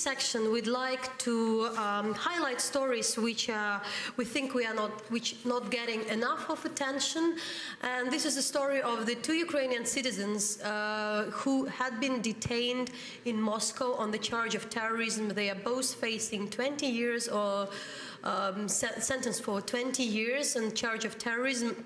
section, we'd like to highlight stories which we think not getting enough of attention. And this is the story of the two Ukrainian citizens who had been detained in Moscow on the charge of terrorism. They are both facing 20 years or sentence for 20 years on charge of terrorism.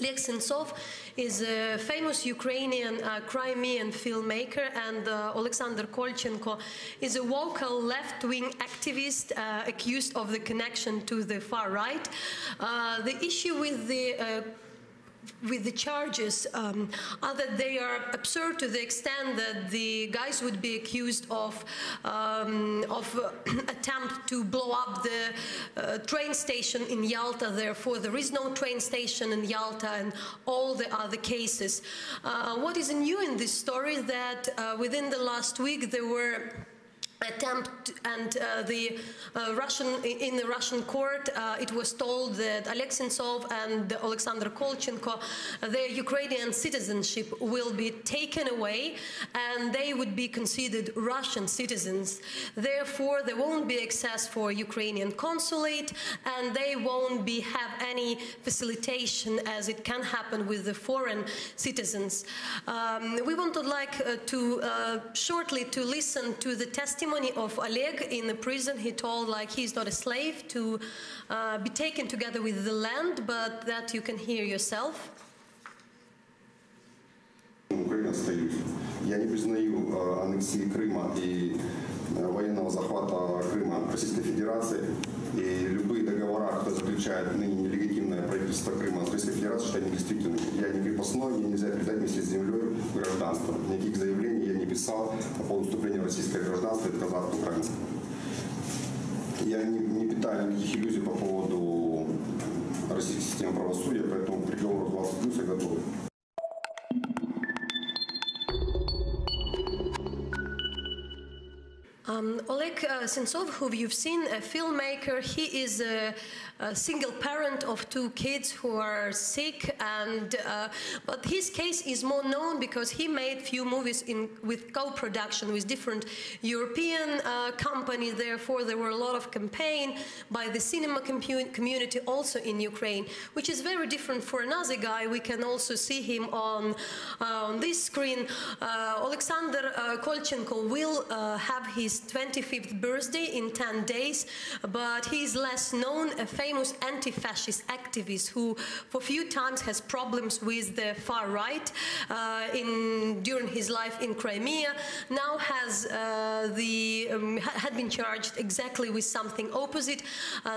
Oleg Sentsov is a famous Ukrainian Crimean filmmaker, and Alexander Kolchenko is a vocal left-wing activist accused of the connection to the far right. The issue with the charges are that they are absurd to the extent that the guys would be accused of attempt to blow up the train station in Yalta. Therefore, there is no train station in Yalta, and all the other cases. What is new in this story is that within the last week there were attempt, and in the Russian court, it was told that Oleg Sentsov and Alexander Kolchenko, their Ukrainian citizenship will be taken away, and they would be considered Russian citizens. Therefore, there won't be access for Ukrainian consulate, and they won't have any facilitation as it can happen with the foreign citizens. We would like shortly to listen to the testimony of Oleg in the prison. He told he's not a slave to be taken together with the land, but that you can hear yourself. Я не признаю аннексии Крыма и военного захвата Крыма Российской Федерации. И любые договора, которые заключает ныне нелегитимное правительство Крыма с Российской Федерацией, считаю недействительными. Я не крепостной, мне нельзя передать вместе с землей гражданство. Никаких заявлений я не писал по поводу вступления в российское гражданство и отказа от украинского. Я не питаю никаких иллюзий по поводу российской системы правосудия, поэтому к приговору 20+ я готов. Oleg Sentsov, who you've seen, a filmmaker, he is a single parent of 2 kids who are sick, and but his case is more known because he made few movies with co-production with different European companies. Therefore, there were a lot of campaign by the cinema community also in Ukraine, which is very different for another guy. We can also see him on this screen. Alexander Kolchenko will have his 25th birthday in 10 days, but he is less known, a famous anti-fascist activist who for few times has problems with the far right during his life in Crimea. Now had been charged exactly with something opposite.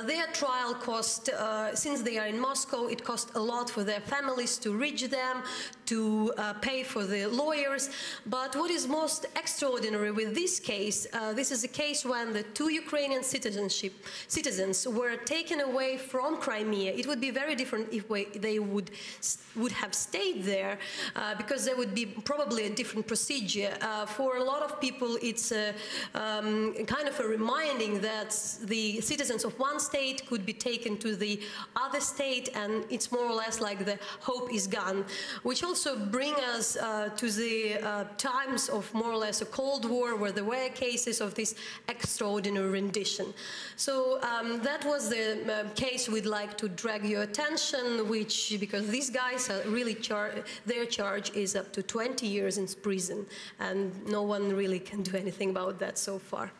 Their trial cost, since they are in Moscow, it cost a lot for their families to reach them, to pay for the lawyers. But what is most extraordinary with this case, this is a case when the 2 Ukrainian citizens were taken away from Crimea. It would be very different if they would have stayed there, because there would be probably a different procedure. For a lot of people, it's kind of a reminding that the citizens of one state could be taken to the other state, and it's more or less like the hope is gone, which also bring us to the times of more or less a Cold War, where there were cases of this extraordinary rendition. So that was the case we'd like to drag your attention, because these guys are really their charge is up to 20 years in prison, and no one really can do anything about that so far.